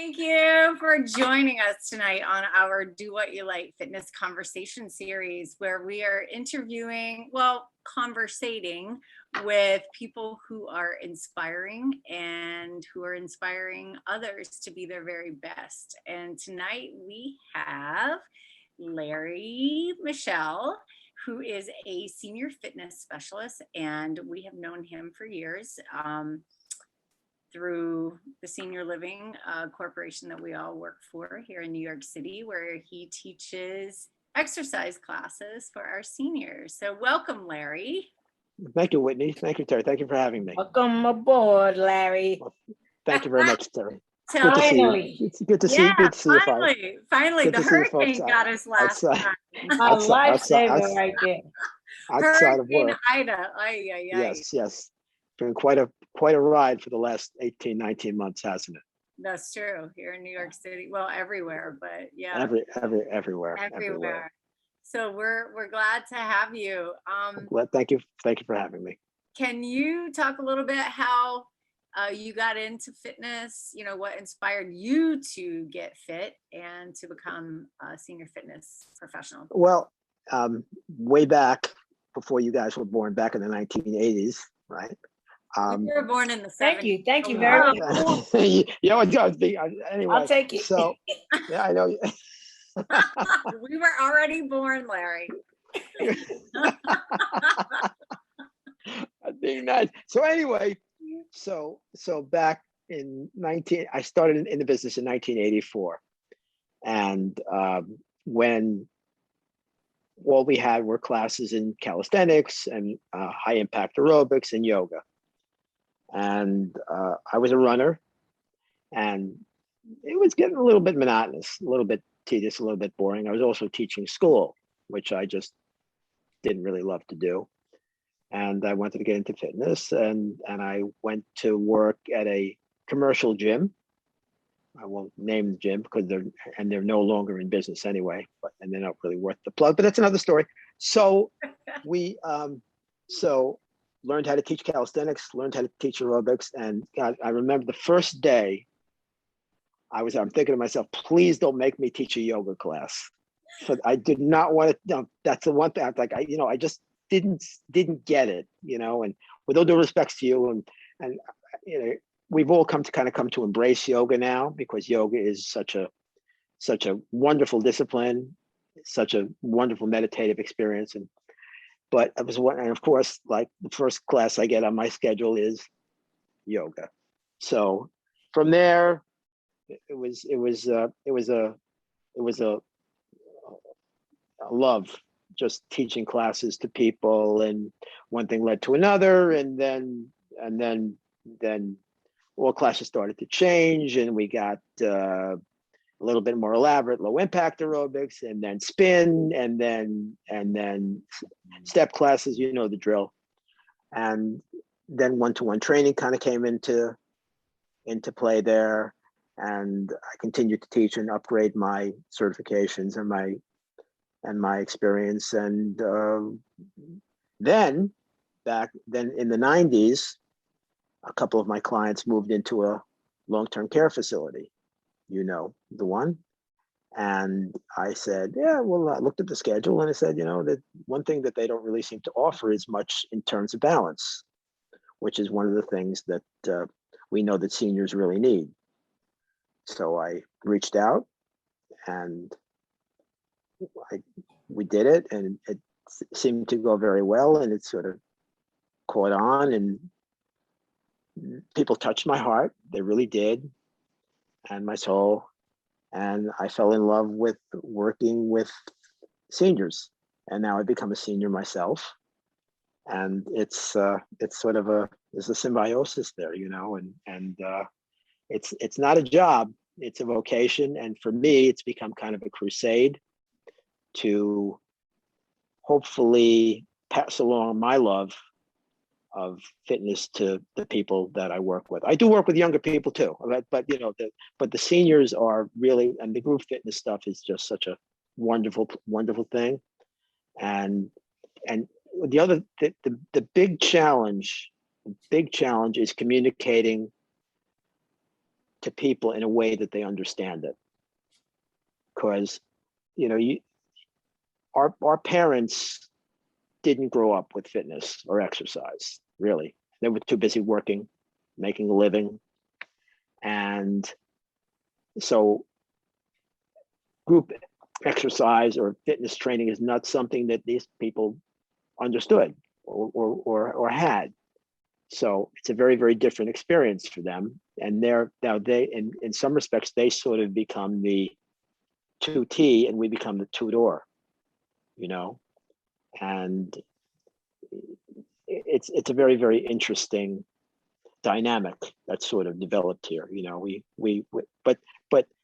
Thank you for joining us tonight on our Do What You Like Fitness Conversation series, where we are interviewing, conversating with people who are inspiring and who are inspiring others to be their very best. And tonight we have Larry Mischell, who is a senior fitness specialist, and we have known him for years. Through the senior living corporation that we all work for here in New York City, where he teaches exercise classes for our seniors. So welcome, Larry. Thank you, Whitney. Thank you, Terry. Thank you for having me. Welcome aboard, Larry. Well, thank you very much, Terry. Good to see you. It's good to see you. Good to see you. Finally, the hurricane got us last time. A lifesaver right there. Outside of work. Ida. Yes. Been quite a ride for the last 18, 19 months, hasn't it? That's true. Here in New York City, well, everywhere, but yeah. Everywhere. So we're glad to have you. Well, thank you for having me. Can you talk a little bit how you got into fitness? You know, what inspired you to get fit and to become a senior fitness professional? Well, way back before you guys were born, back in the 1980s, right? We were born in the 70s. Thank you very much. Anyway, I'll take it. So, yeah, I know. We were already born, Larry. Being nice. So anyway, so back in I started in the business in 1984, and when all we had were classes in calisthenics and high impact aerobics and yoga. And I was a runner, and it was getting a little bit monotonous, a little bit tedious, a little bit boring. I was also teaching school, which I just didn't really love to do. And I wanted to get into fitness, and I went to work at a commercial gym. I won't name the gym because they're no longer in business anyway, and they're not really worth the plug, but that's another story. So we learned how to teach calisthenics, learned how to teach aerobics. And God, I remember the first day I'm thinking to myself, please don't make me teach a yoga class. But I did not want to, that's the one thing I just didn't get it, and with all due respects to you, and we've all come to embrace yoga now, because yoga is such a wonderful discipline, such a wonderful meditative experience. But it was one, and of course, like the first class I get on my schedule is yoga. So from there, it was a love, just teaching classes to people, and one thing led to another, and then all classes started to change, and we got a little bit more elaborate, low impact aerobics, and then spin, and then step classes, the drill. And then one-to-one training kind of came into play there. And I continued to teach and upgrade my certifications and my experience. And then in the 90s, a couple of my clients moved into a long-term care facility. The one. And I said, yeah, well, I looked at the schedule, and I said, that one thing that they don't really seem to offer is much in terms of balance, which is one of the things that we know that seniors really need. So I reached out, and we did it, and it seemed to go very well, and it sort of caught on, and people touched my heart. They really did. And my soul, and I fell in love with working with seniors, and now I've become a senior myself, and it's sort of there's a symbiosis there, and it's not a job, it's a vocation, and for me, it's become kind of a crusade to hopefully pass along my love of fitness to the people that I work with. I do work with younger people too, but the seniors are really, and the group fitness stuff is just such a wonderful thing. And the big challenge is communicating to people in a way that they understand it. Because, you know, our parents didn't grow up with fitness or exercise, really. They were too busy working, making a living. And so group exercise or fitness training is not something that these people understood or had. So it's a very, very different experience for them. And now they, in some respects, they sort of become the 2T and we become the two-door, you know? And it's a very, very interesting dynamic that's sort of developed here. You know, but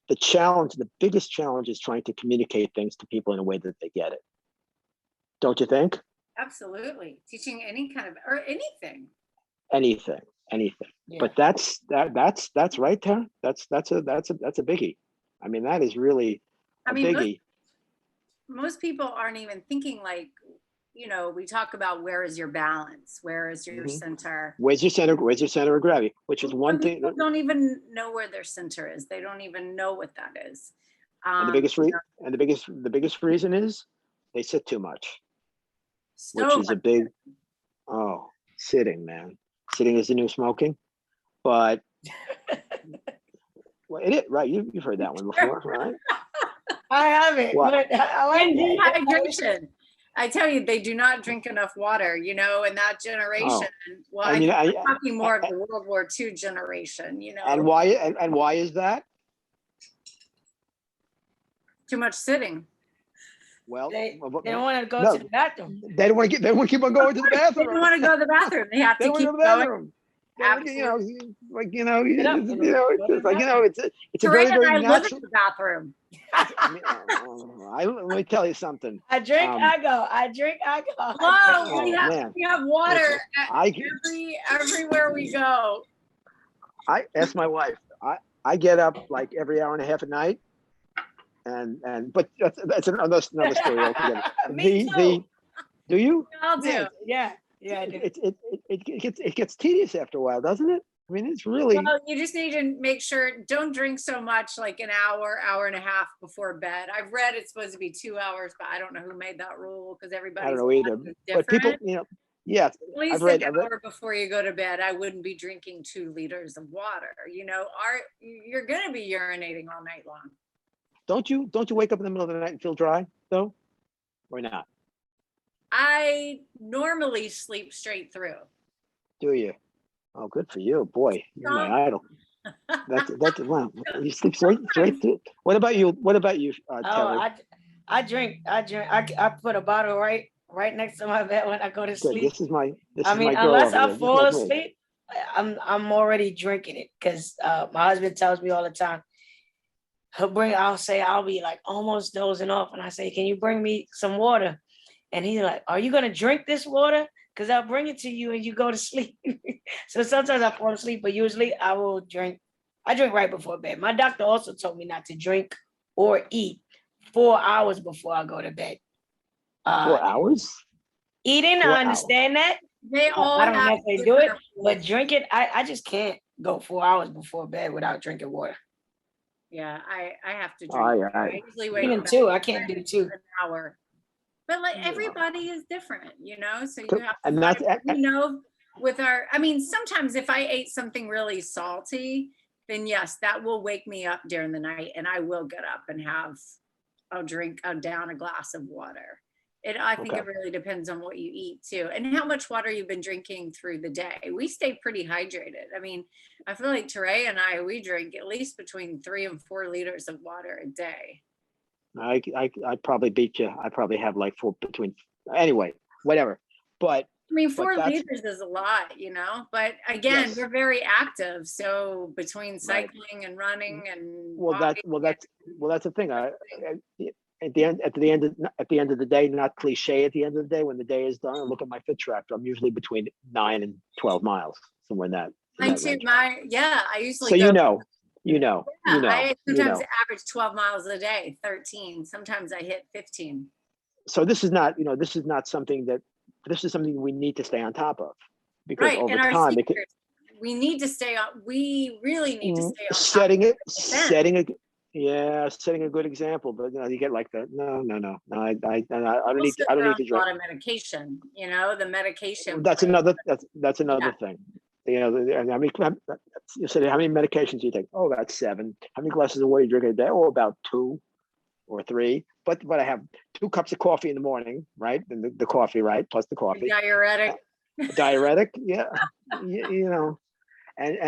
the challenge, the biggest challenge is trying to communicate things to people in a way that they get it. Don't you think? Absolutely. Teaching any kind of, or anything. Anything. Yeah. But that's right there. That's a biggie. I mean, that is really a biggie. Most people aren't even thinking like, you know, we talk about where is your balance? Where is your center? Where's your center of gravity? Which is one thing. People don't even know where their center is. They don't even know what that is. And the biggest reason is they sit too much. Which is a big, sitting, man. Sitting is the new smoking. But well, it is, right? You've heard that one before, right? I haven't. But I like dehydration. I tell you, they do not drink enough water, you know, in that generation. Well, I'm talking more of the World War II generation, you know. And why is that? Too much sitting. Well, they don't want to go to the bathroom. They don't want to keep on going to the bathroom. They don't want to go to the bathroom. They have to keep going. Absolutely. It's a very, very natural. The bathroom. Let me tell you something. I drink, I go. I drink, I go. Whoa, we have water everywhere we go. I asked my wife. I get up like every hour and a half at night, but that's another story altogether. Me too. Do you? I'll do. Yeah. Yeah, I do. It gets tedious after a while, doesn't it? I mean, it's really. Well, you just need to make sure, don't drink so much, like an hour and a half before bed. I've read it's supposed to be 2 hours, but I don't know who made that rule because everybody. I don't know either. But people, you know, yeah. At least an hour before you go to bed, I wouldn't be drinking 2 liters of water. You know, you're going to be urinating all night long. Don't you wake up in the middle of the night and feel dry though, or not? I normally sleep straight through. Do you? Oh, good for you, boy. You're my idol. That's well. You sleep straight through. What about you? Terry? I drink. I put a bottle right next to my bed when I go to sleep. This is my girl unless I over fall asleep, I'm already drinking it because my husband tells me all the time. I'll be like almost dozing off, and I say, "Can you bring me some water?" And he's like, "Are you going to drink this water? Because I'll bring it to you and you go to sleep." So sometimes I fall asleep, but usually I will drink. I drink right before bed. My doctor also told me not to drink or eat 4 hours before I go to bed. 4 hours? Eating, 4 I understand that. They all I don't know if they do it, but drinking, I just can't go 4 hours before bed without drinking water. Yeah, I have to drink. I usually wait. Even 2, I can't do 2. An hour. But like everybody is different, you know, so you have to, and that's, with sometimes if I ate something really salty, then yes, that will wake me up during the night and I will get up and I'll down a glass of water. I think it really depends on what you eat too and how much water you've been drinking through the day. We stay pretty hydrated. I mean, I feel like Teray and we drink at least between 3 and 4 liters of water a day. I probably beat you. I probably have like 4 anyway, whatever. But I mean, 4 liters is a lot, you know, but again, we're very active. So between cycling and running and that's the thing. At the end of the day, not cliche, at the end of the day, when the day is done, I look at my fit tractor. I'm usually between 9 and 12 miles, somewhere in that. I usually so go. I sometimes average 12 miles a day, 13. Sometimes I hit 15. So this is something we need to stay on top of, because over time we need to stay on, we really need to stay on top setting of it, setting a, yeah, setting a good example. But you get like the no, I don't need to, a drink. lot of medication, the medication. That's another thing. I mean, you said how many medications do you take? Oh, about 7. How many glasses of water do you drink a day? Oh, about 2 or 3. But I have 2 cups of coffee in the morning, right? And the coffee, right? Plus the coffee. Diuretic. Diuretic, yeah. And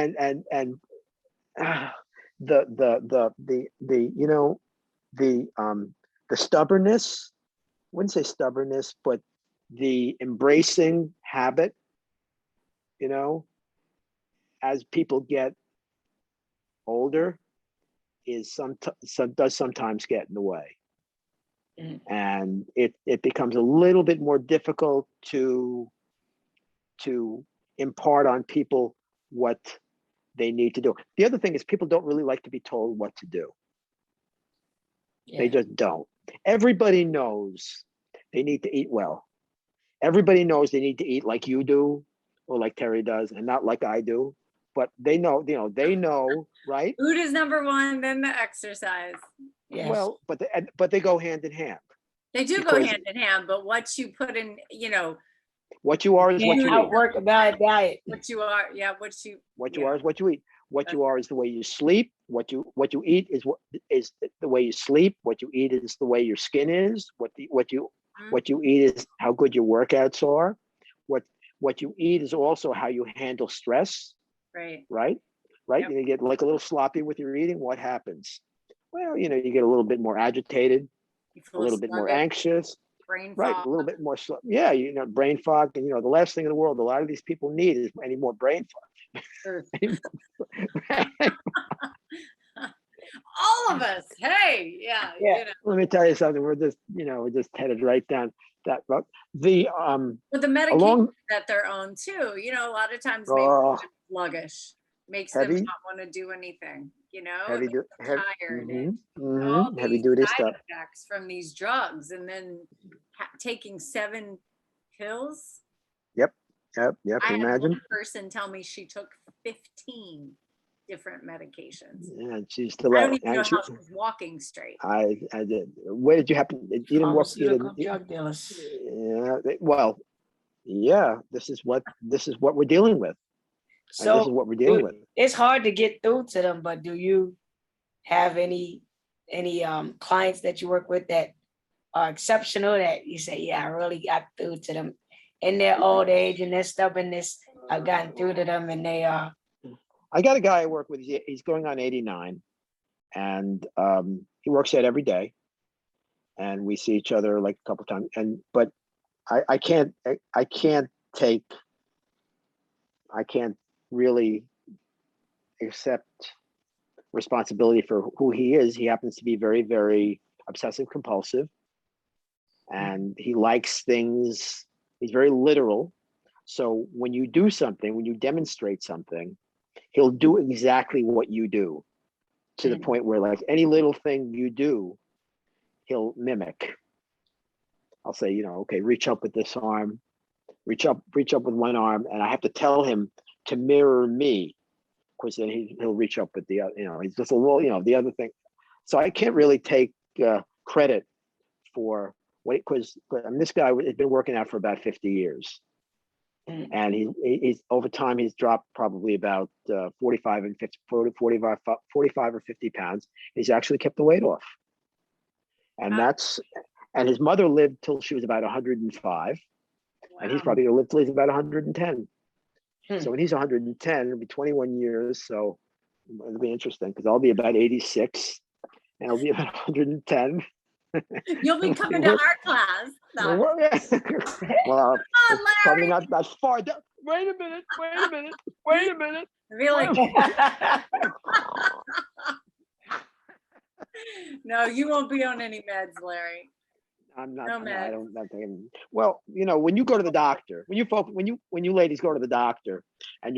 the stubbornness, I wouldn't say stubbornness, but the embracing habit, as people get older, does sometimes get in the way. And it becomes a little bit more difficult to impart on people what they need to do. The other thing is people don't really like to be told what to do. Yeah. They just don't. Everybody knows they need to eat well. Everybody knows they need to eat like you do or like Terry does and not like I do. But they know, they know, right? Food is number 1, then the exercise. Yes. Well, but they go hand in hand. They do go hand in hand, but what you put in, what you are is what you eat. Outwork a bad diet. What you are, yeah. What you are is what you eat. What you are is the way you sleep. What you eat is the way you sleep. What you eat is the way your skin is. What you eat is how good your workouts are. What you eat is also how you handle stress. Right. Yep. You get like a little sloppy with your eating. What happens? Well, you get a little bit more agitated, a little bit more anxious. Brain fog. Right, a little bit more. Yeah, brain fog. And the last thing in the world a lot of these people need is any more brain fog. All of us. Hey, yeah. Let me tell you something. We're just headed right down that road. But the medication that they're on too. A lot of times makes them sluggish, makes them not want to do anything. Heavy, tired. All heavy duty stuff. Effects from these drugs, and then taking 7 pills. Yep. I Imagine. had one person tell me she took 15 different medications. Yeah, she's still. I don't even know how she was walking straight. I did. Where did you happen? You didn't walk. Drug dealers. Yeah. Well, yeah. This is what we're dealing with. So this is what we're dealing with. It's hard to get through to them, but do you have any clients that you work with that are exceptional that you say, yeah, I really got through to them in their old age and their stubbornness? I've gotten through to them, and they are. I got a guy I work with. He's going on 89, and he works out every day, and we see each other like a couple times. But I can't really accept responsibility for who he is. He happens to be very, very obsessive compulsive, and he likes things. He's very literal. So when you do something, when you demonstrate something, he'll do exactly what you do, to the point where like any little thing you do, he'll mimic. I'll say, okay, reach up with this arm, reach up with one arm, and I have to tell him to mirror me, because then he'll reach up with the other. He's just a little, the other thing. So I can't really take credit for what, because this guy has been working out for about 50 years. And he's over time, he's dropped probably about 45 or 50 pounds. He's actually kept the weight off. And and his mother lived till she was about 105. Wow. And he's probably going to live till he's about 110. So when he's 110, it'll be 21 years. So it'll be interesting, because I'll be about 86 and I'll be about 110. You'll be coming to our class. So. Well, probably not that far. Wait a minute. I feel like no, you won't be on any meds, Larry. I'm not. No meds. I don't. Not taking. Well, when you go to the doctor, when you ladies go to the doctor, and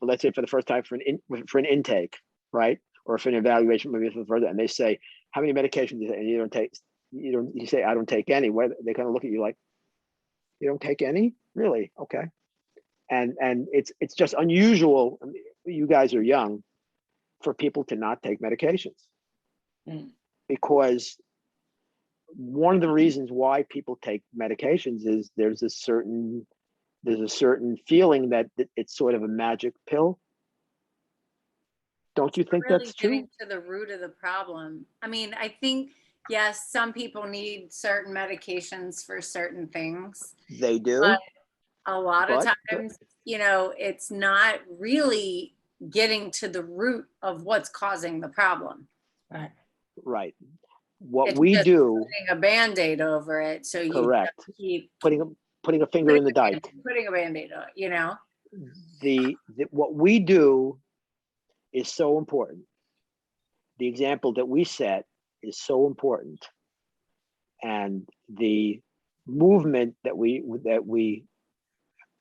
let's say for the first time for an intake, right, or for an evaluation, maybe for the further, and they say, how many medications do you take? And you say, I don't take any. Where they kind of look at you like, you don't take any? Really? Okay. and it's just unusual. I mean, you guys are young, for people to not take medications, because one of the reasons why people take medications is there's a certain feeling that it's sort of a magic pill. Don't you think Really that's true? getting to the root of the problem. I mean, I think, yes, some people need certain medications for certain things. They do. But a lot of But- times, you know, it's not really getting to the root of what's causing the problem. Right. Right. What It's we just do, putting a Band-Aid over it, so you correct, keep putting a finger in the dike. putting a Band-Aid on, you know? What we do is so important. The example that we set is so important, and the movement that the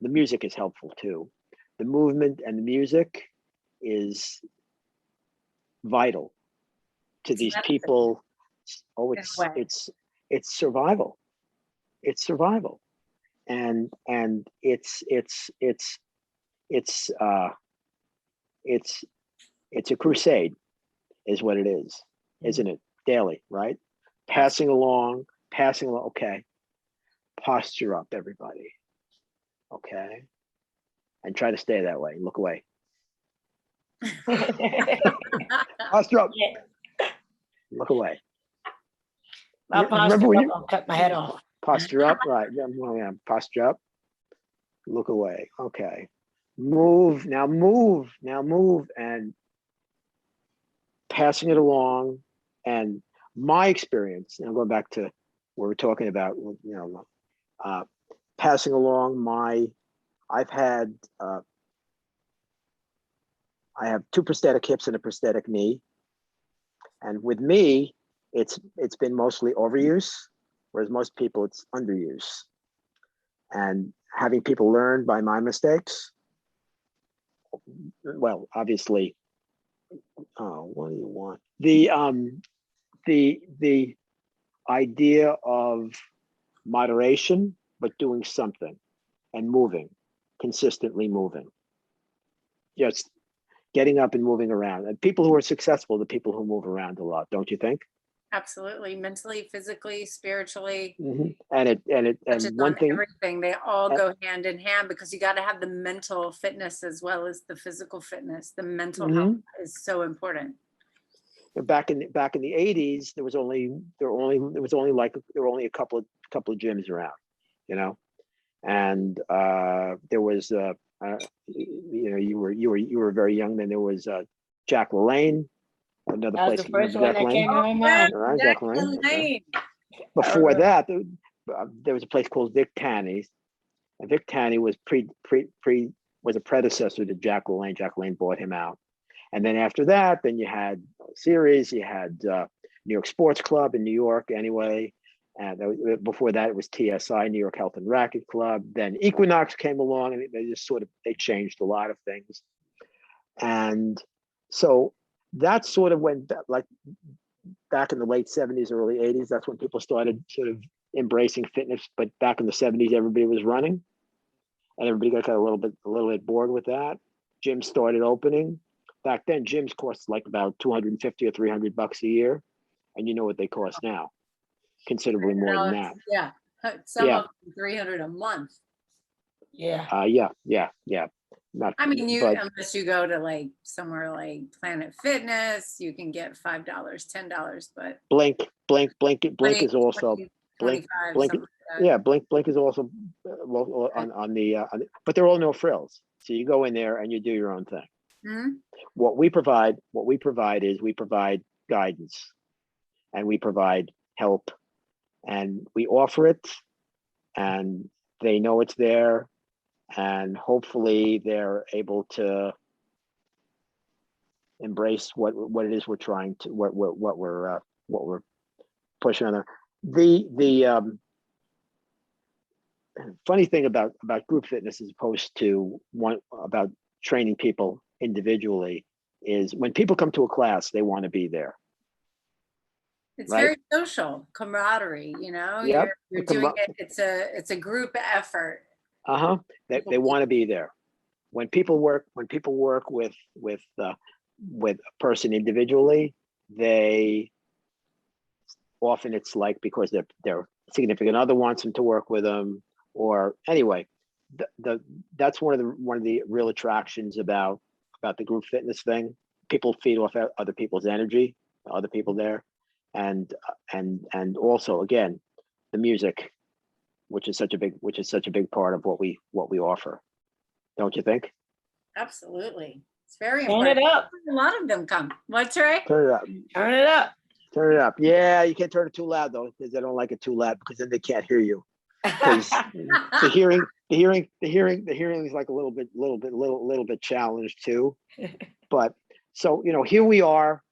music is helpful too. The movement and the music is vital to these people. Oh, it's survival. It's survival, and it's a crusade, is what it is, isn't it? Daily, right? Passing along. Okay, posture up, everybody. Okay, and try to stay that way. Look away. Posture up. Yeah. Look away. I'll Remember when I'll cut my head off. posture up, right? Yeah, posture up. Look away. Okay. Move now. Move, and passing it along. And my experience, now going back to what we're talking about, you know, passing along. I have 2 prosthetic hips and a prosthetic knee, and with me, it's been mostly overuse, whereas most people it's underuse. And having people learn by my mistakes. Well, obviously, what do you want? The idea of moderation, but doing something and moving, consistently moving. Just getting up and moving around. And people who are successful, the people who move around a lot, don't you think? Absolutely, mentally, physically, spiritually. And Touches one on thing, everything. They all go hand in hand, because you got to have the mental fitness as well as the physical fitness. The mental health is so important. back in the 80s, there were only a couple of gyms around, you know, and there was you know, you were very young then. There was Jack LaLanne, another That was place. the first one Jack that came to my mind. All right, Jack LaLanne. Lane. Before that, there was a place called Vic Tanny's, and Vic Tanny was was a predecessor to Jack LaLanne. Jack LaLanne bought him out, and then after that, then you had Series, you had New York Sports Club in New York, anyway. And before that, it was TSI, New York Health and Racket Club. Then Equinox came along, and they just they changed a lot of things. And so that sort of went like back in the late 70s, early 80s. That's when people started sort of embracing fitness. But back in the 70s, everybody was running, and everybody got a little bit bored with that. Gyms started opening. Back then, gyms cost like about $250 or $300 a year, and you know what they cost now. Considerably more than that. Yeah, some of them 300 a month. Yeah. Yeah. Not, I mean, but, unless you go to like somewhere like Planet Fitness, you can get $5, $10, but Blink is also 25. Blink, yeah, Blink is also on the but they're all no frills. So you go in there and you do your own thing. Mm-hmm. What we provide is we provide guidance, and we provide help, and we offer it, and they know it's there, and hopefully they're able to embrace what it is we're trying to what we're pushing on there. The funny thing about group fitness as opposed to about training people individually is when people come to a class, they want to be there. It's right? very social, camaraderie, you know. Yep. You're doing it. It's a group effort. They want to be there. when people work with a person individually, they often, it's like because their significant other wants them to work with them, or anyway, that's one of the real attractions about the group fitness thing. People feed off other people's energy, other people there, and also, again, the music, which is such a big part of what we offer, don't you think? Absolutely. It's very Turn important. it up. A lot of them come. What's right? Turn it up. Turn it up. Turn it up. Yeah, you can't turn it too loud though, because they don't like it too loud, because then they can't hear you. Because the hearing is like a little bit challenged too. But so, here we are,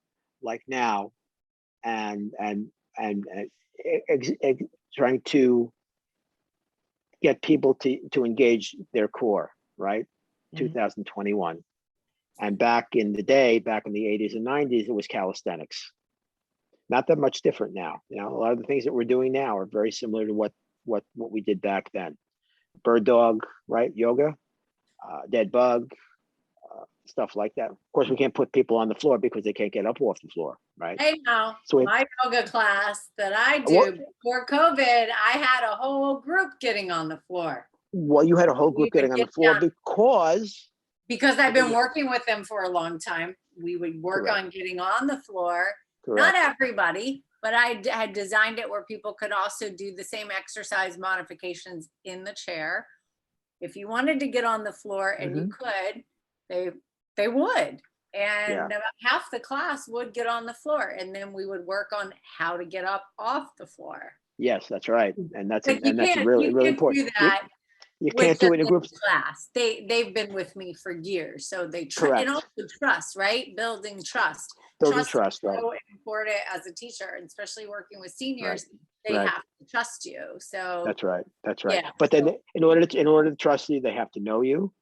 like now, and trying to get people to engage their core, right? 2021. And back in the day, back in the 80s and 90s, it was calisthenics. Not that much different now. A lot of the things that we're doing now are very similar to what we did back then. Bird dog, right? Yoga, dead bug, stuff like that. Of course, we can't put people on the floor because they can't get up off the floor, right? I know. So my yoga class that I do before COVID, I had a whole group getting on the floor. Well, you had a whole group getting on the floor because I've been working with them for a long time. We would work on getting on the floor. Not everybody, but I had designed it where people could also do the same exercise modifications in the chair. If you wanted to get on the floor and you could, they would. And about half the class would get on the floor, and then we would work on how to get up off the floor. Yes, that's right. And that's really, really important. Do that. You can't do it in a group class. They've been with me for years, so they and also trust, right? Building trust. Trust, right? So important as a teacher, and especially working with seniors, they have to trust you. So that's right. Yeah, but then in order to trust you, they have to know you.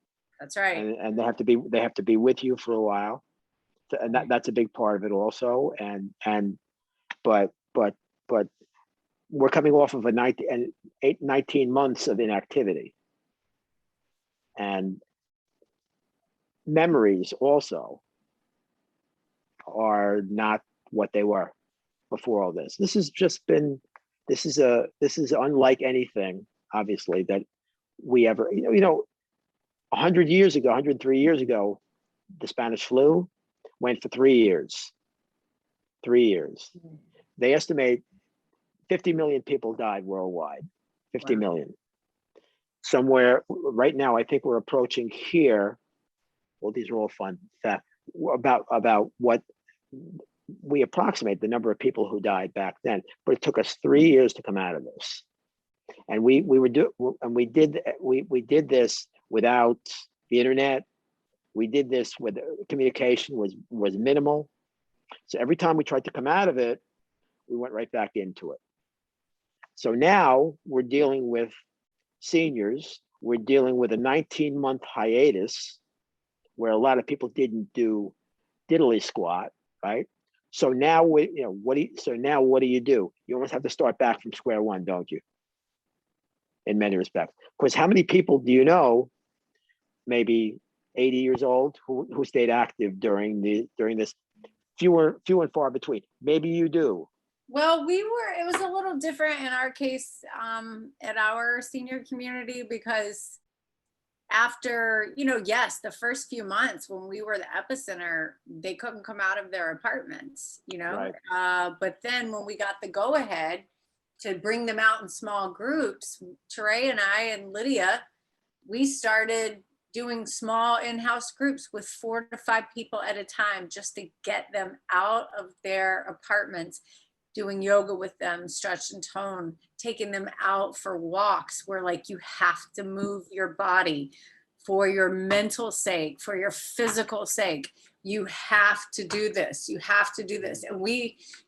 That's right. And they have to be with you for a while, and that's a big part of it also. But we're coming off of 19 months of inactivity. And memories also are not what they were before all this. This is unlike anything, obviously, that we ever, 100 years ago, 103 years ago, the Spanish flu went for 3 years. 3 years. They estimate 50 million people died worldwide. 50 million. Somewhere right now, I think we're approaching here. Well, these are all fun facts about what we approximate the number of people who died back then. But it took us 3 years to come out of this, and we did this without the internet. We did this with communication was minimal. So every time we tried to come out of it, we went right back into it. So now we're dealing with seniors. We're dealing with a 19-month hiatus where a lot of people didn't do diddly squat, right? So now what do you do? You almost have to start back from square one, don't you? In many respects. Because how many people do you know, maybe 80 years old, who stayed active during this? Few and far between. Maybe you do. Well, it was a little different in our case at our senior community, because after, yes, the first few months when we were the epicenter, they couldn't come out of their apartments, Right. But then when we got the go ahead to bring them out in small groups, Teray and I and Lydia, we started doing small in-house groups with 4 to 5 people at a time, just to get them out of their apartments, doing yoga with them, stretch and tone, taking them out for walks where you have to move your body for your mental sake, for your physical sake. You have to do this. You have to do this.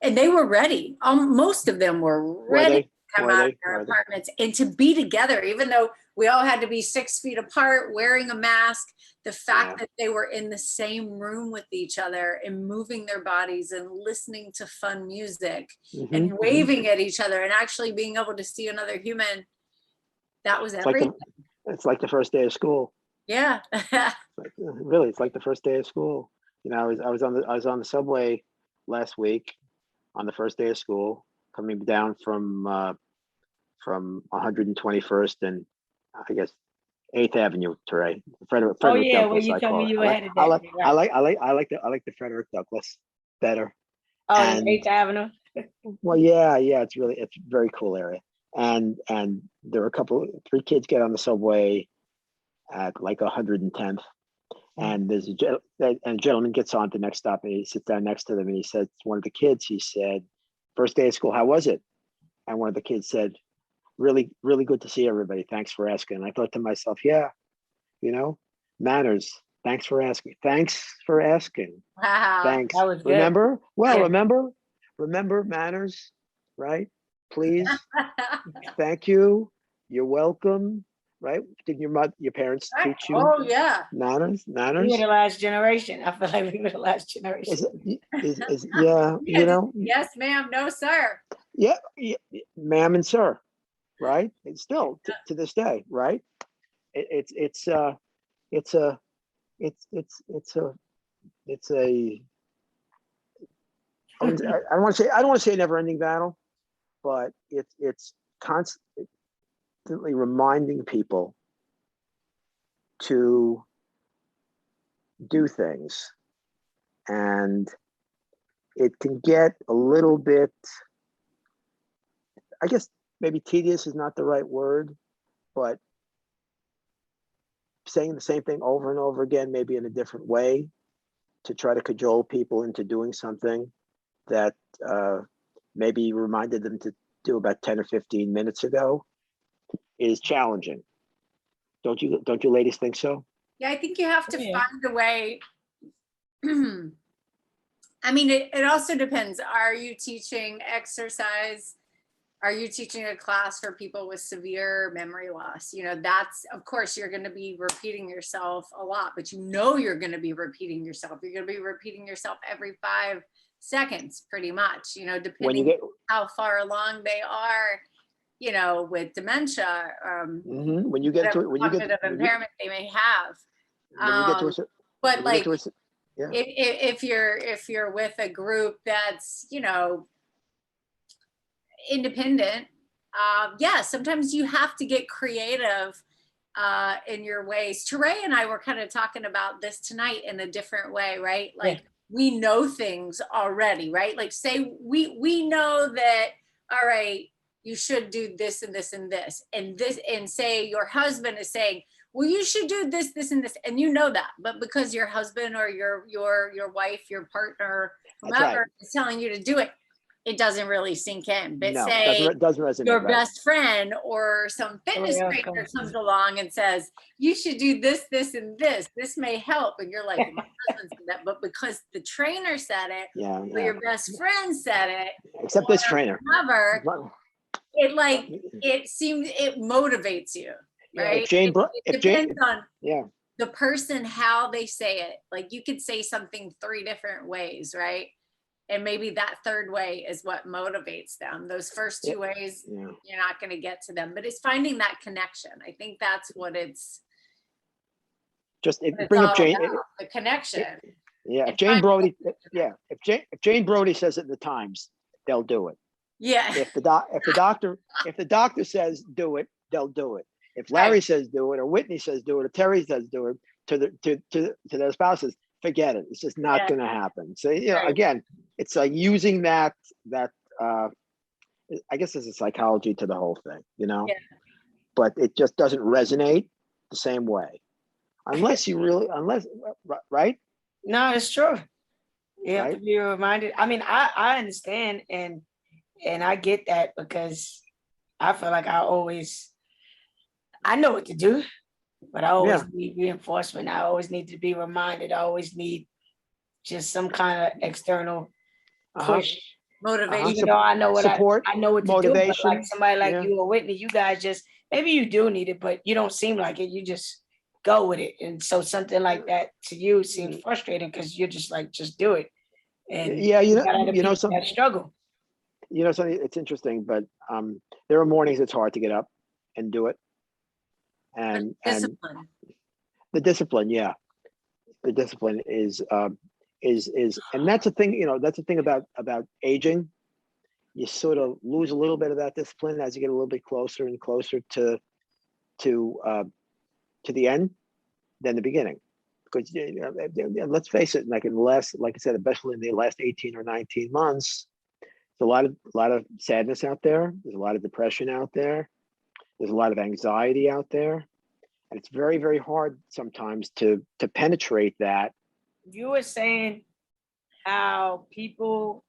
And they were ready. Most of them were ready to come out of their apartments and to be together, even though we all had to be 6 feet apart, wearing a mask. The fact that they were in the same room with each other and moving their bodies and listening to fun music and waving at each other and actually being able to see another human, that was everything. It's like the first day of school. Yeah. Really, it's like the first day of school. You know, I was on the subway last week on the first day of school, coming down from 121st and I guess 8th Avenue, Teray. Frederick Oh yeah, where Douglass, you I told call me it. you were headed that way, right? I like the Frederick Douglass better. Oh, yeah, And 8th Avenue. well, yeah, it's a very cool area. And there were three kids get on the subway at like 110th, and there's a gentleman gets on at the next stop, and he sits down next to them, and he said to one of the kids, he said, "First day of school, how was it?" And one of the kids said, "Really, really good to see everybody. Thanks for asking." And I thought to myself, yeah, you know, manners. Thanks for asking. Thanks for asking. Wow. Thanks. That was good. Remember? Well, Yeah. remember manners, right? Please. Thank you. You're welcome. Right? Did your parents teach you Oh yeah. manners? We were the last generation. I feel like we were the last generation. Yeah, you know, Yes, ma'am. No, sir. yeah, ma'am and sir, right? It's still to this day, right? It's it's a it's a I don't want to say a never ending battle, but it's constantly reminding people to do things, and it can get a little bit, I guess maybe tedious is not the right word, but saying the same thing over and over again, maybe in a different way, to try to cajole people into doing something that maybe you reminded them to do about 10 or 15 minutes ago, is challenging. Don't you ladies think so? Yeah, I think you have to Yeah. find a way. I mean, it also depends. Are you teaching exercise? Are you teaching a class for people with severe memory loss? You know, that's, of course, you're going to be repeating yourself a lot, but you know you're going to be repeating yourself. You're going to be repeating yourself every 5 seconds, pretty much, you know, depending on how far along they are, you know, with dementia, when you get to cognitive impairment they may have. But like, yeah. if you're with a group that's, you know, independent, yeah, sometimes you have to get creative in your ways. Teray and I were kind of talking about this tonight in a different way, right? Like, we know things already, right? Like, say we know that, all right, you should do this and this and this and this, and say your husband is saying, well, you should do this, this, and this, and you know that, but because your husband or your wife, your partner, whomever is telling you to do it, it doesn't really sink in. But no, say doesn't resonate, your right? best friend or some fitness trainer comes along and says, you should do this, this, and this. This may help. And you're like, well, my husband said that, but because the trainer said it, or your best friend said it, except this trainer, it seems, it motivates you, right? It depends on the person, how they say it. Like, you could say something 3 different ways, right? And maybe that third way is what motivates them. Those first 2 ways, you're not going to get to them, but it's finding that connection. I think that's what it's bring up Jane, the connection. If Jane Brody, if Jane Brody says it in the Times, they'll do it. Yeah. If the doctor says do it, they'll do it. If Larry says do it, or Whitney says do it, or Terry says do it, to their spouses, forget it. It's just not going to happen. So, you know, again, it's like using that I guess there's a psychology to the whole thing, you know, but it just doesn't resonate the same way unless right? No, it's true. You have to be reminded. I mean, I understand and I get that, because I feel like I know what to do. But I always need reinforcement. I always need to be reminded. I always need just some kind of external push, motivation. Even though I know support, I know what to motivation. do. But like somebody like you or Whitney, you guys just, maybe you do need it, but you don't seem like it. You just go with it. And so something like that to you seems frustrating, because you're just like, just do it. And you know something that struggle. You know something, it's interesting, but there are mornings it's hard to get up and do it. And The discipline, yeah. The discipline is, and that's the thing, that's the thing about aging. You sort of lose a little bit of that discipline as you get a little bit closer and closer to the end than the beginning. Because let's face it, like in the last, like I said, especially in the last 18 or 19 months, there's a lot of sadness out there. There's a lot of depression out there. There's a lot of anxiety out there. And it's very, very hard sometimes to penetrate that. You were saying how people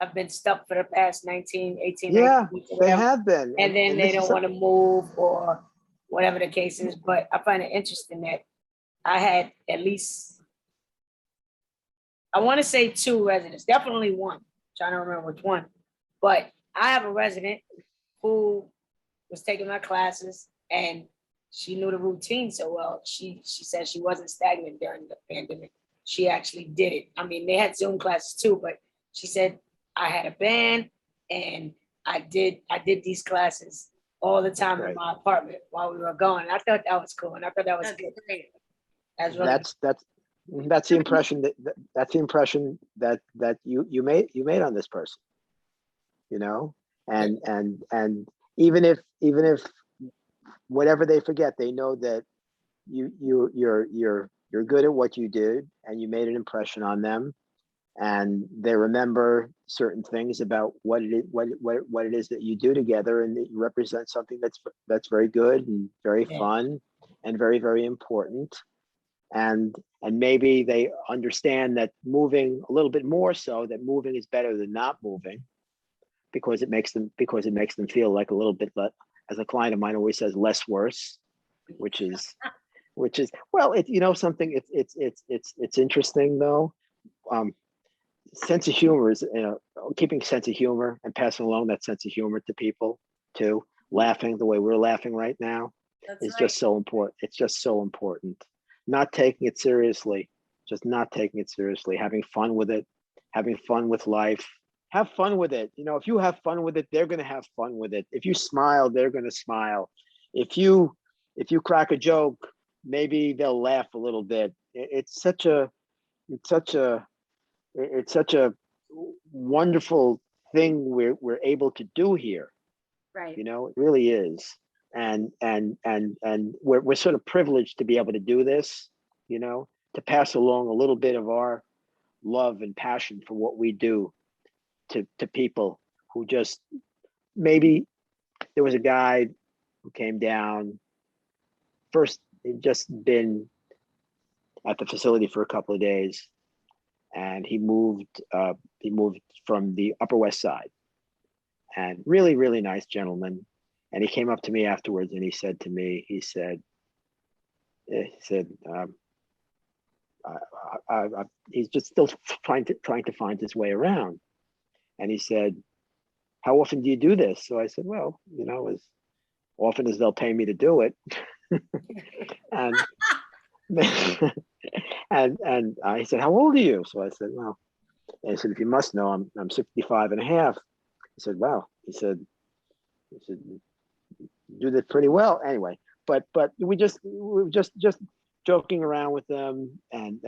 have been stuck for the past 19, 18, Yeah, 19 weeks or they whatever, have been. and then they don't want to move or whatever the case is. But I find it interesting that I had at least, I want to say 2 residents, definitely one, trying to remember which one. But I have a resident who was taking my classes and she knew the routine so well. She said she wasn't stagnant during the pandemic. She actually did it. I mean, they had Zoom classes too, but she said, I had a band and I did these classes all the time in my apartment while we were going. I thought that was cool, and I thought that was good. Great. That's the impression that you made on this person, and even if whatever they forget, they know that you're good at what you did and you made an impression on them, and they remember certain things about what it is that you do together, and that you represent something that's very good and very fun and very, very important. And maybe they understand that moving a little bit more, so that moving is better than not moving, because it makes them feel like a little bit, as a client of mine always says, less worse, which is well, something. It's interesting though. Sense of humor is, keeping sense of humor and passing along that sense of humor to people too. Laughing the way we're laughing right now is just so important. It's just so important. Not taking it seriously, having fun with it, having fun with life. Have fun with it. If you have fun with it, they're going to have fun with it. If you smile, they're going to smile. If you crack a joke, maybe they'll laugh a little bit. It's such a wonderful thing we're able to do here. Right. It really is. And we're sort of privileged to be able to do this, to pass along a little bit of our love and passion for what we do to people who just, maybe there was a guy who came down first, he'd just been at the facility for a couple of days, and he moved from the Upper West Side, and really, really nice gentleman. And he came up to me afterwards and he said to me, he's just still trying to find his way around. And he said, how often do you do this? So I said, well, as often as they'll pay me to do it. and and I said, how old are you? So I said, well, and he said, if you must know, I'm 65 and a half. He said, wow. He said, do that pretty well. Anyway, but we were just joking around with them and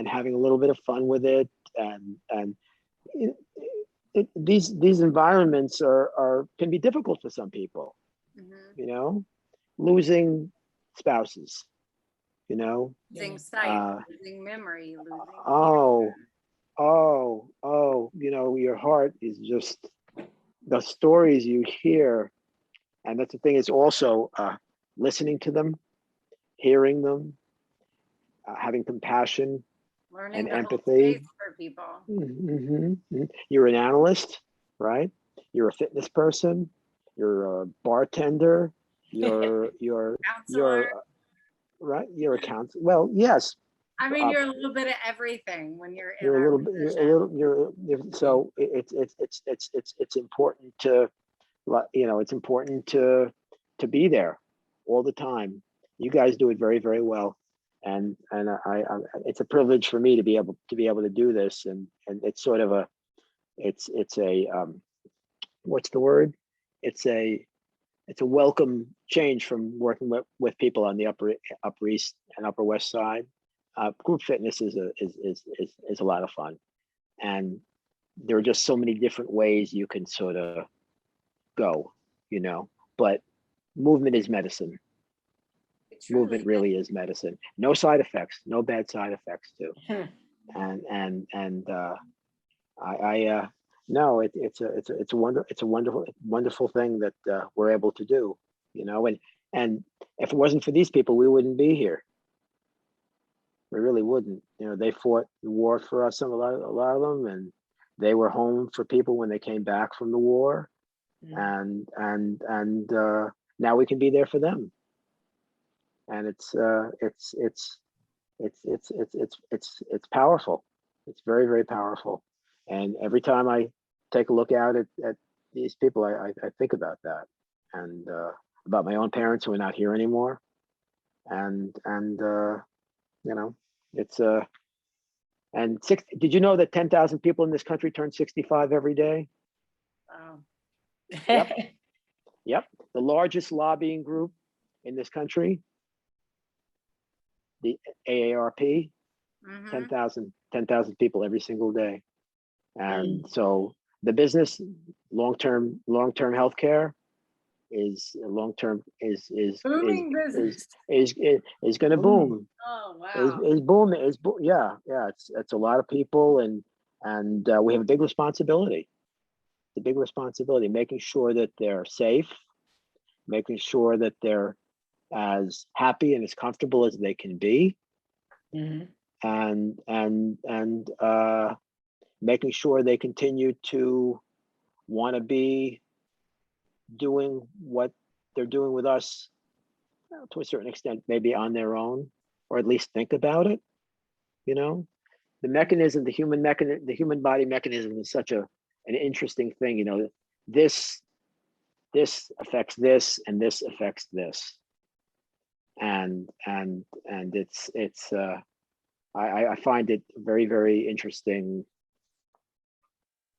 having a little bit of fun with it. And these environments can be difficult for some people, losing spouses, losing sight, losing memory, your heart is just, the stories you hear. And that's the thing, is also listening to them, hearing them, having compassion, learning and to hold empathy space for people. Mm-hmm. You're an analyst, right? You're a fitness person. You're a bartender. You're right. You're a counselor. Well, yes. I mean, you're a little bit of everything when you're in You're a our little bit. position. So it's important to, it's important to be there all the time. You guys do it very, very well. And I it's a privilege for me to be able to do this, and it's sort of a, it's a what's the word? It's a it's a welcome change from working with people on the upper east and upper west side. Group fitness is a lot of fun, and there are just so many different ways you can sort of go, you know. But movement is medicine. Movement really is medicine. No side effects, no bad side effects too. No, it's a wonderful thing that we're able to do, you know. And if it wasn't for these people, we wouldn't be here. We really wouldn't. You know, they fought the war for us, a lot of them, and they were home for people when they came back from the war, and now we can be there for them. And it's powerful. It's very, very powerful. And every time I take a look out at these people, I think about that, and about my own parents who are not here anymore. And you know, it's and did you know that 10,000 people in this country turn 65 every day? Wow. Yep. The largest lobbying group in this country, the AARP, 10,000 people every single day. And so the business, long-term healthcare is booming business. Is going to boom. Oh wow. Is booming. Yeah. It's a lot of people, and we have a big responsibility. The big responsibility, making sure that they're safe, making sure that they're as happy and as comfortable as they can be, and making sure they continue to want to be doing what they're doing with us, to a certain extent, maybe on their own, or at least think about it. You know, the mechanism, the human body mechanism is such an interesting thing. You know, this affects this, and this affects this, and it's I find it very, very interesting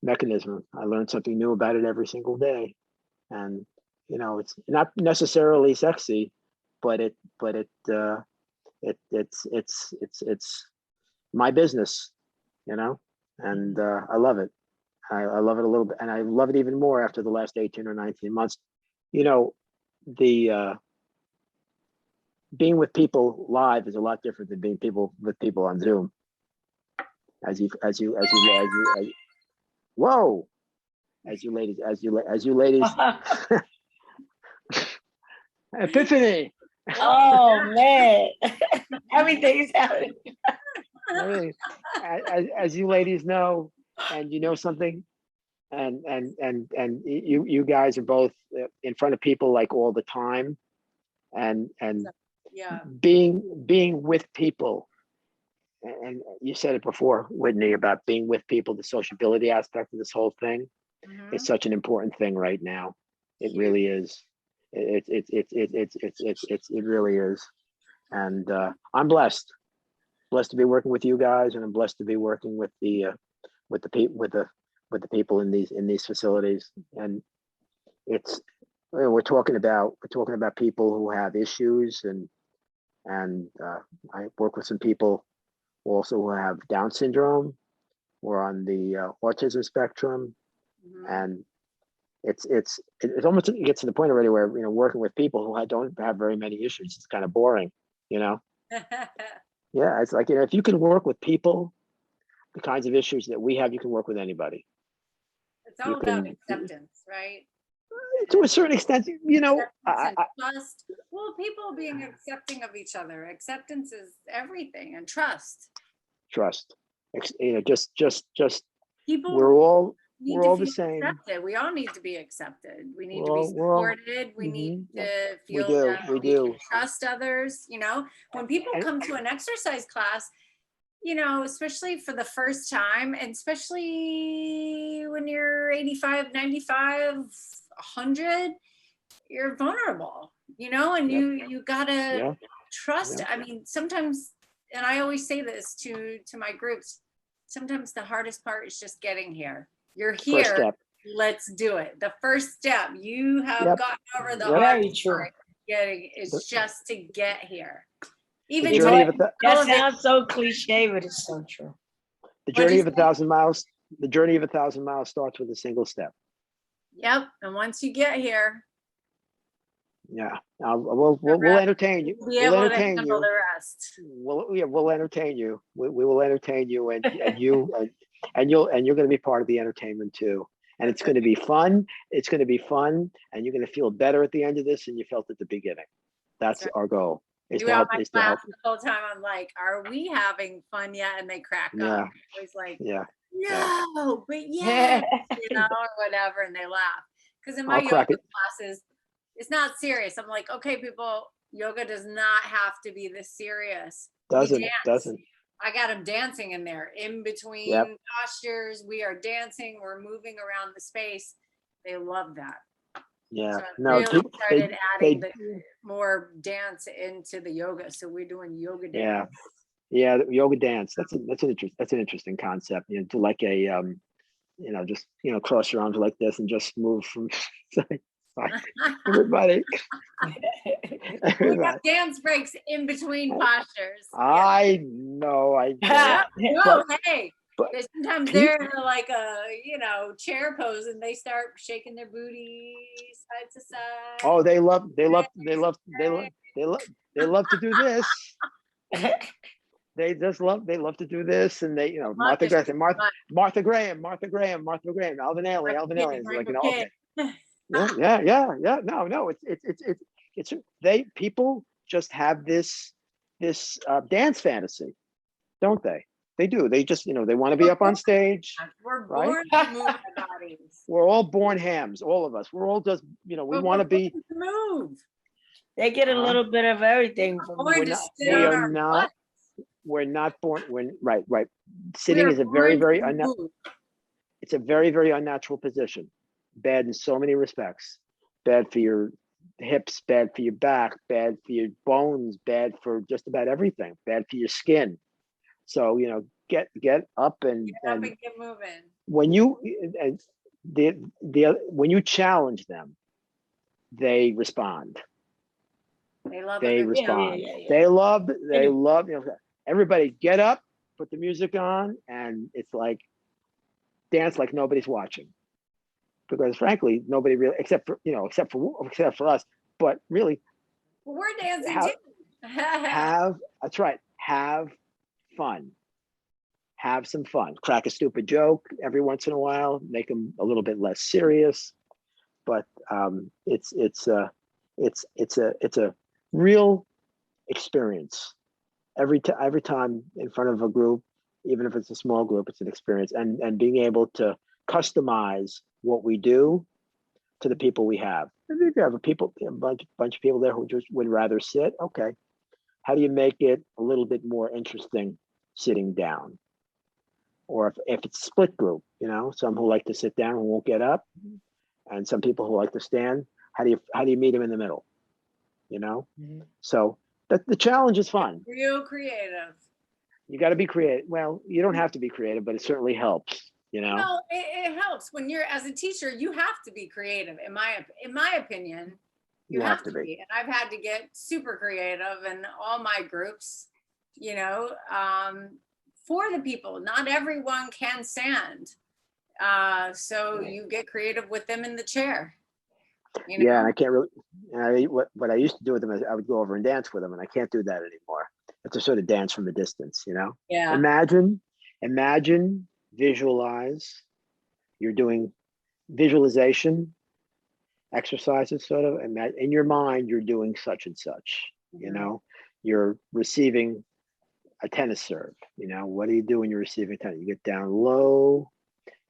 mechanism. I learn something new about it every single day, and you know, it's not necessarily sexy, but it's my business, you know, and I love it. I love it a little bit, and I love it even more after the last 18 or 19 months. You know, the being with people live is a lot different than being with people on Zoom. As you whoa, as you ladies, Epiphany. Oh man, everything's happening. As you ladies know, and you know something, and you guys are both in front of people like all the time, and yeah, being with people. And you said it before, Whitney, about being with people, the sociability aspect of this whole thing is such an important thing right now. It really is. It really is. And I'm blessed to be working with you guys, and I'm blessed to be working with the people in these facilities. And we're talking about people who have issues, and I work with some people also who have Down syndrome or on the autism spectrum, and it's almost, it gets to the point already where, you know, working with people who don't have very many issues, it's kind of boring, you know. Yeah, it's like, you know, if you can work with people, the kinds of issues that we have, you can work with anybody. It's all about acceptance, right? To a certain extent, you know, trust. Well, people being accepting of each other. Acceptance is everything, and trust. You know, just people. We're all the same. Accepted. We all need to be accepted. We need to be supported. We need to feel we do. Trust others. You know, when people come to an exercise class, you know, especially for the first time, and especially when you're 85, 95, 100, you're vulnerable, you know, and you gotta trust. I mean, sometimes, and I always say this to my groups, sometimes the hardest part is just getting here. You're here, let's do it. The first step, you have Yep. gotten over the Yep. hard Very true. part. Getting it's just to get here. Even You know journey what? of a That all of it- sounds so cliche, but it's so true. the What'd journey you of a say? 1,000 miles. The journey of 1,000 miles starts with a single step. Yep. And once you get here, Yeah. We'll entertain you. you'll be We'll able to entertain handle you. the rest. We'll entertain you. We will entertain you, and you're going to be part of the entertainment too. And it's going to be fun. It's going to be fun, and you're going to feel better at the end of this than you felt at the beginning. That's right. our goal. Is to Throughout help. my Is to help. class the whole time, I'm like, "Are we having fun yet?" And they crack Yeah. up. I was like, Yeah. "No, but yeah," or whatever, and they laugh. Because in my I'll crack yoga it. classes, it's not serious. I'm like, "Okay, people, yoga does not have to be this serious. We Doesn't. dance. I got them dancing in there, in between Yep. postures. We are dancing. We're moving around the space. They love that. Yeah. So I No. really People. started adding more dance into the yoga. So we're doing yoga dance. Yeah. The yoga dance. That's an interesting concept. You know, to like a just cross your arms like this and just move from side. Everybody. We have dance breaks in between postures. I know. I Yeah. know. No, hey. but Sometimes they're in like a chair pose and they start shaking their booty side to side. Oh, they love to do this. They love to do this, and they Martha Graham, Alvin Ailey, like okay. Yeah. No, it's people just have this dance fantasy, don't they? They do. They just they want to be up on stage. We're right? born to move our bodies. We're all born hams, all of us. We're all just we want to be move. They get a little bit of everything from We're me. not. We're not born. Right. Sitting is a very it's a very, very unnatural position. Bad in so many respects. Bad for your hips, bad for your back, bad for your bones, bad for just about everything, bad for your skin. So, get up and get moving. When you when you challenge them, they respond. They love They respond. They love everybody get up, put the music on, and it's like dance like nobody's watching. Because frankly, nobody really except for us, but really we're dancing too. That's right. Have fun. Have some fun. Crack a stupid joke every once in a while. Make them a little bit less serious. But it's a real experience. Every time in front of a group, even if it's a small group, it's an experience. And being able to customize what we do to the people we have. If you have a bunch of people there who just would rather sit, okay. How do you make it a little bit more interesting sitting down? Or if it's a split group, some who like to sit down and won't get up, and some people who like to stand. How do you meet them in the middle? Mm-hmm. So the challenge is fun. Real creative. You got to be creative. Well, you don't have to be creative, but it certainly helps. No, it helps when you're as a teacher. You have to be creative. In my opinion, you have to be. And I've had to get super creative in all my groups. For the people. Not everyone can stand. So you get creative with them in the chair. Yeah, and I can't really, what I used to do with them is I would go over and dance with them, and I can't do that anymore. It's a sort of dance from a distance, Yeah. Imagine, visualize, you're doing visualization exercises sort of, and that in your mind, you're doing such and such, you're receiving a tennis serve. What do you do when you're receiving tennis? You get down low,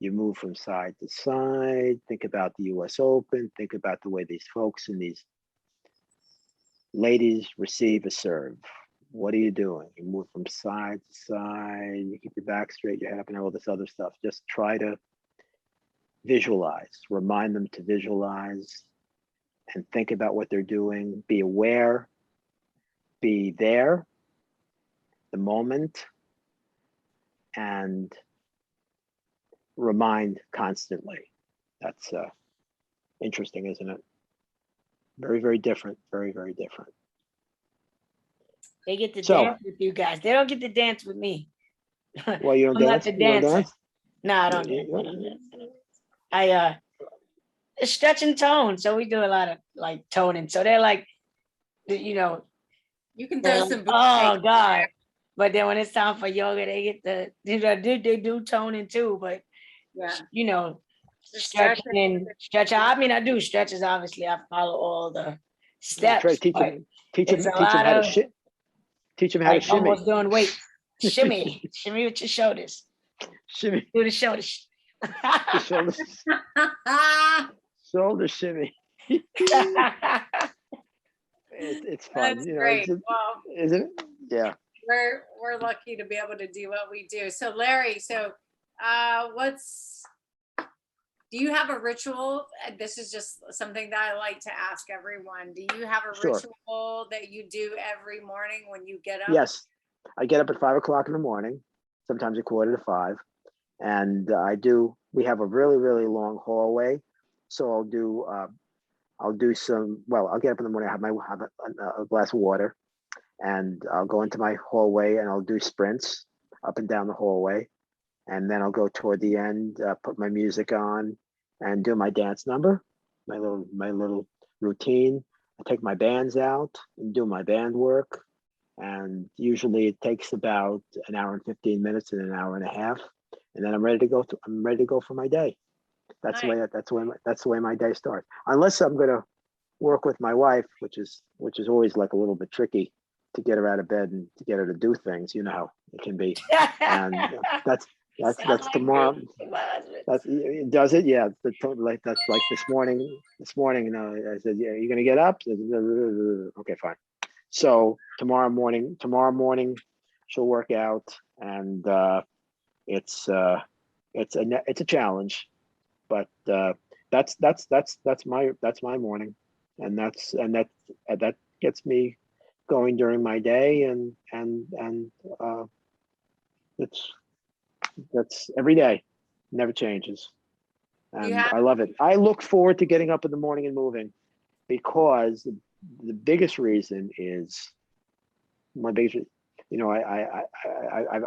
you move from side to side, think about the US Open, think about the way these folks and these ladies receive a serve. What are you doing? You move from side to side, you keep your back straight, your head up, and all this other stuff. Just try to visualize, remind them to visualize and think about what they're doing. Be aware, be there, the moment, and remind constantly. That's interesting, isn't it? Very, very different. Very, very different. They get to So- dance with you guys. They don't get to dance with me. Well, you don't I'm not dance? the You don't dancer. dance? No, I don't You- dance. It's stretch and tone. So we do a lot of like toning. So they're like, you know, You can they're throw like, some booty oh shakes in God. there. But then when it's time for yoga, they get the they do toning too, but Yeah. you know, Just stretching stretching. and stretch. I mean, I do stretches, obviously. I follow all the Try to steps. teach but them, teach it's them, a teach them lot how to of shit. Teach them how to like shimmy. almost doing weight. Shimmy. Shimmy with your shoulders. Shimmy. Do the shoulders. The shoulders. Shoulder shimmy. It's fun. That's You know, great. Well, isn't it? Yeah. we're lucky to be able to do what we do. So Larry, do you have a ritual? This is just something that I like to ask everyone. Do you have a Sure. ritual that you do every morning when you get up? Yes. I get up at 5 o'clock in the morning, sometimes a quarter to 5. And we have a really, really long hallway. So I'll do some, I'll get up in the morning, have a glass of water, and I'll go into my hallway and I'll do sprints up and down the hallway. And then I'll go toward the end, put my music on and do my dance number, my little routine. I take my bands out and do my band work. And usually it takes about an hour and 15 minutes and an hour and a half. And then I'm ready to go for my day. That's Nice. the way my day starts. Unless I'm gonna work with my wife, which is always like a little bit tricky to get her out of bed and to get her to do things. You know how it can be. And that's tomorrow. Does it? Yeah. That's like this morning. This morning, I said, "Yeah, you gonna get up?" Okay, fine. So tomorrow morning, she'll work out, and it's a challenge, but that's my morning, and that gets me going during my day, and that's every day, never changes, and I love it. I look forward to getting up in the morning and moving, because the biggest reason is I've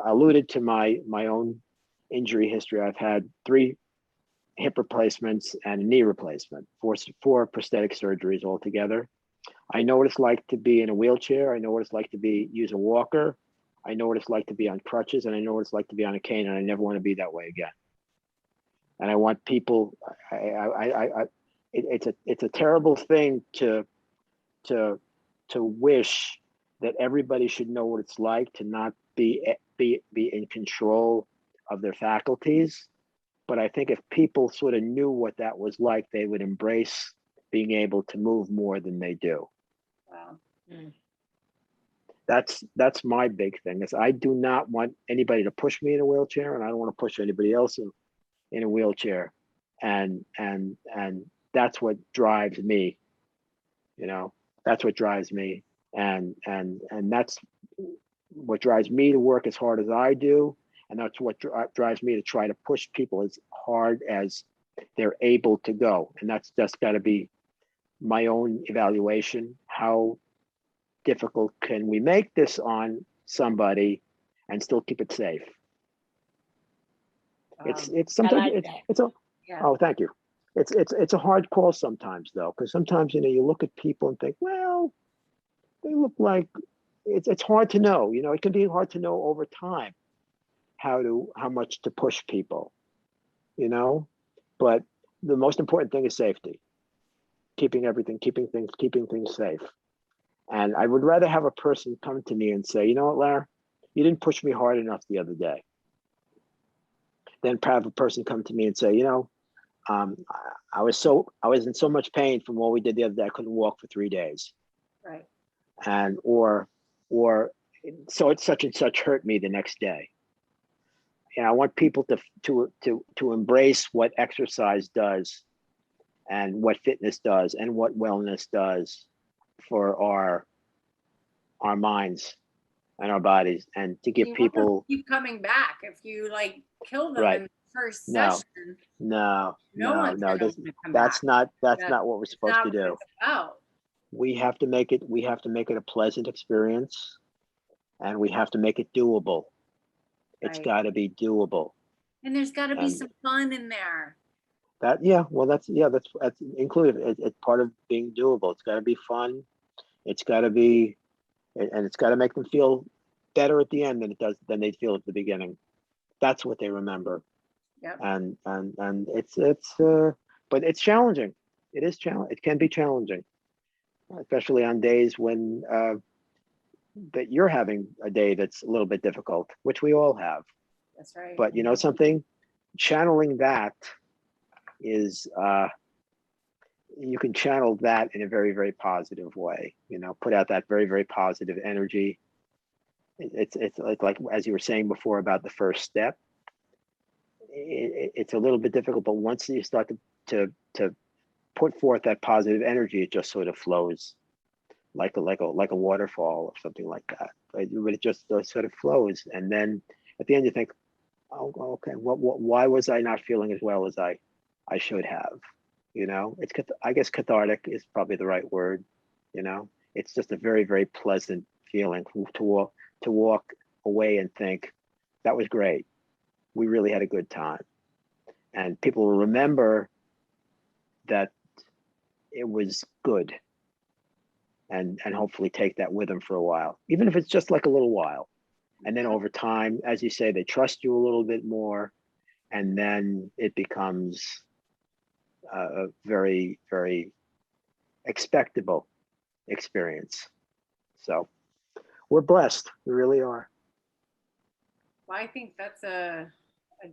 alluded to my own injury history. I've had 3 hip replacements and a knee replacement, 4 prosthetic surgeries altogether. I know what it's like to be in a wheelchair. I know what it's like to use a walker. I know what it's like to be on crutches, and I know what it's like to be on a cane, and I never want to be that way again. And I want people, it's a terrible thing to wish that everybody should know what it's like to not be in control of their faculties. But I think if people sort of knew what that was like, they would embrace being able to move more than they do. Wow. That's my big thing, is I do not want anybody to push me in a wheelchair, and I don't want to push anybody else in a wheelchair. And that's what drives me, that's what drives me. And that's what drives me to work as hard as I do. And that's what drives me to try to push people as hard as they're able to go. And that's just got to be my own evaluation. How difficult can we make this on somebody and still keep it safe? It's sometimes like Oh, thank you. It's a hard call sometimes, though, because sometimes you look at people and think, well, they look like it's hard to know. It can be hard to know over time how much to push people. But the most important thing is safety. Keeping things safe. And I would rather have a person come to me and say, you know what, Larry, you didn't push me hard enough the other day, than have a person come to me and say, I was in so much pain from what we did the other day, I couldn't walk for 3 days. Right. And or so it's such and such hurt me the next day. And I want people to embrace what exercise does, and what fitness does, and what wellness does for our minds and our bodies, and to give You want them people to keep coming back. If you kill them Right. in the first No. session, No, no one's gonna that's, wanna come that's back. not, that's That's not what we're It's supposed not to what do. it's about. We have to make it a pleasant experience, and we have to make it doable. It's Right. got to be doable. And there's gotta be And some fun in there. that's included. It's part of being doable. It's got to be fun. It's got to be, and it's got to make them feel better at the end than they feel at the beginning. That's what they remember. Yep. And but it's challenging. It is challenging. It can be challenging, especially on days when that you're having a day that's a little bit difficult, which we all have. That's right. But you know something, channeling that is you can channel that in a very, very positive way. You know, put out that very, very positive energy. It's like as you were saying before about the first step. It's a little bit difficult, but once you start to put forth that positive energy, it just sort of flows like a waterfall or something like that. Right? But it just sort of flows, and then at the end you think, oh, okay, why was I not feeling as well as I should have? You know, I guess cathartic is probably the right word. You know, it's just a very, very pleasant feeling to walk away and think that was great. We really had a good time, and people will remember that it was good, and hopefully take that with them for a while, even if it's just like a little while. And then over time, as you say, they trust you a little bit more, and then it becomes a very, very expectable experience. So we're blessed. We really are. Well, I think that's a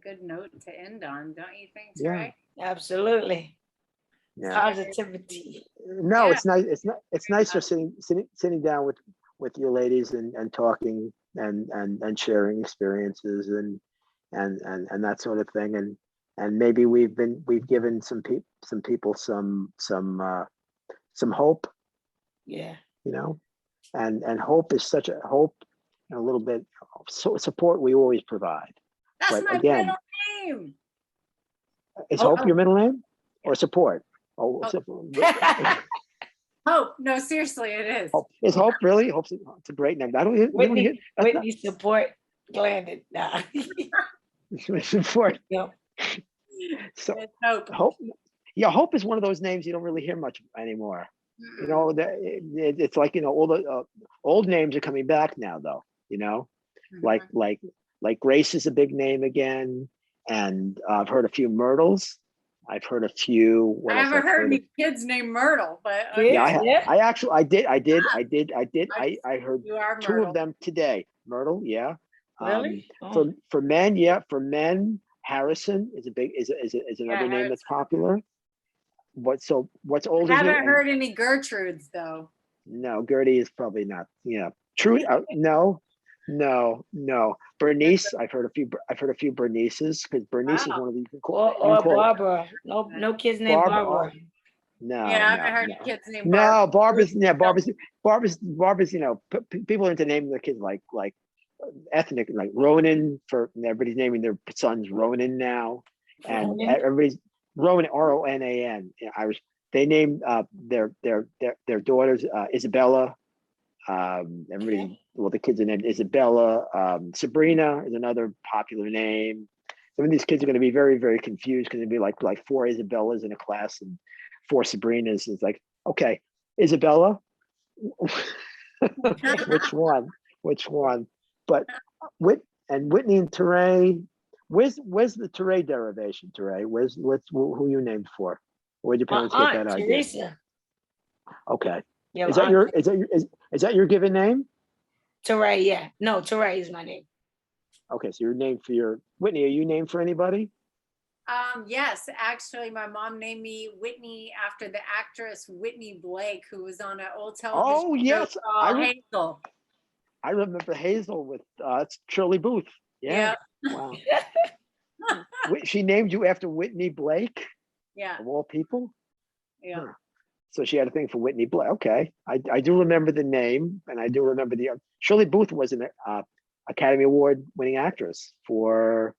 good note to end on, don't you think, Yeah. Teray? Absolutely. Yeah. Positivity. No, Yeah. it's nice. It's nice just sitting down with you ladies and talking and sharing experiences and that sort of thing. And maybe we've given some people some hope, Yeah. you know, and hope is such a hope and a little bit support we always provide. That's But my again, middle name. is Oh, hope your middle name or support? Oh, Hope. No, seriously, it is. Hope. Is Hope really? Hope's it's a great name. I don't hear. Whitney support landed. Nah. Support. Yep. So It's Hope. Hope. Yeah, Hope is one of those names you don't really hear much anymore. You know, it's like, you know, all the old names are coming back now, though. You know, like Grace is a big name again, and I've heard a few Myrtles. I've heard a few. I haven't heard any kids named Myrtle, but okay. Yeah, I did. I heard You are two Myrtle. of them today. Myrtle, yeah. Really? For men, yeah. For men, Harrison is another name that's popular. What's older? I haven't heard any Gertrudes though. No, Gertie is probably not. Yeah, true. No. Bernice, I've heard a few Bernices, because Bernice is one of these. Or Barbara. No kids named Barbara. No. Yeah, I haven't heard kids named Barbara. No, Barbara's. You know, people are into naming their kids like ethnic, like Ronan. Everybody's naming their sons Ronan now, and everybody's Ronan, Ronan. Irish. They named their daughters Isabella. Everybody, well, the kids are named Isabella. Sabrina is another popular name. Some of these kids are going to be very, very confused, because it'd be like 4 Isabellas in a class and 4 Sabrinas. It's like, okay, Isabella, which one? But Whitney and Teray, where's the Teray derivation? Teray, who you named for? Where'd your parents get that idea? Teresa. Okay. Yeah, Is that your given name? Teray, yeah. No, Teray is my name. Okay, so you're named for your Whitney. Are you named for anybody? Yes, actually, my mom named me Whitney after the actress Whitney Blake, who was on an old television Oh yes, Hazel. I remember Hazel with it's Shirley Booth. Yeah. Wow. She named you after Whitney Blake. Yeah. Of all people. Yeah. Huh. So she had a thing for Whitney Blake. Okay, I do remember the name, and I do remember Shirley Booth was an Academy Award winning actress for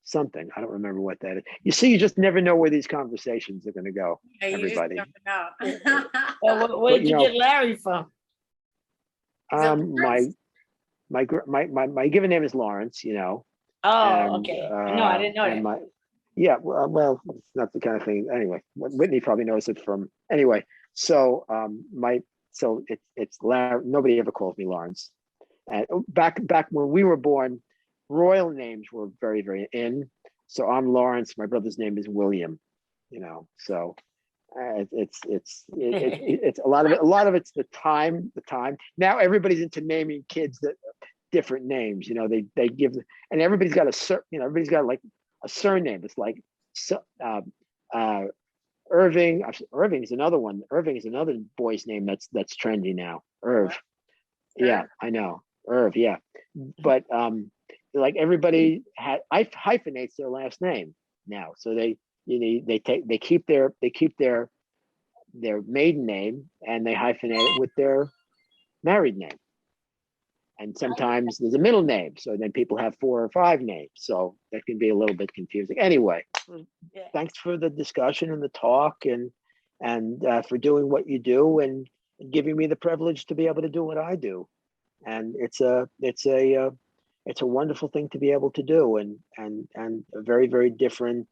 something. I don't remember what that is. You see, you just never know where these conversations are going to go. Yeah, you just Everybody. never know. Well, where But, did you you know, get Larry from? My given name is Lawrence, you know. Oh, And okay. No, I didn't know and that. yeah, well, it's not the kind of thing. Anyway, Whitney probably knows it from anyway. So it's Larry. Nobody ever calls me Lawrence. And back when we were born, royal names were very, very in. So I'm Lawrence. My brother's name is William. You know, so it's a lot of it. A lot of it's the time. Now everybody's into naming kids that different names. You know, they give, and everybody's got everybody's got like a surname. It's like Irving. Irving is another one. Irving is another boy's name that's trendy now. Irv. Yeah, I know. Irv. Yeah, but like everybody hyphenates their last name now. So they keep their maiden name and they hyphenate it with their married name. And sometimes there's a middle name. So then people have 4 or 5 names. So that can be a little bit confusing. Anyway, thanks for the discussion and the talk and for doing what you do and giving me the privilege to be able to do what I do. And it's a wonderful thing to be able to do and a very, very different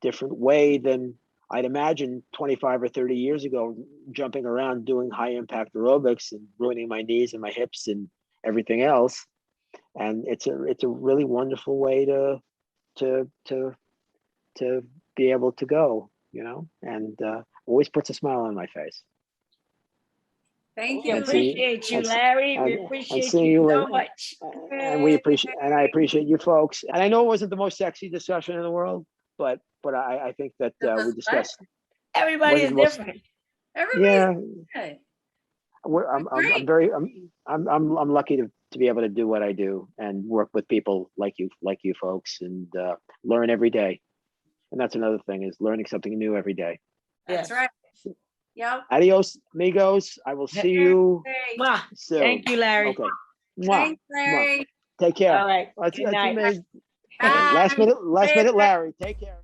way than I'd imagine 25 or 30 years ago, jumping around doing high impact aerobics and ruining my knees and my hips and everything else. And it's a really wonderful way to be able to go, you know, and always puts a smile on my face. Thank We you. appreciate you, Larry. We appreciate seeing you so later. much. And I appreciate you folks. And I know it wasn't the most sexy discussion in the world, but I think that we discussed. Everybody is different. Everybody's good. I'm lucky to be able to do what I do and work with people like you folks and learn every day. And that's another thing, is learning something new every day. That's right. Yep. Adios, amigos. I will see you soon. Thank you, Larry. Okay. Thanks, Larry. Take care. All right. Good night. Last minute, Larry. Take care.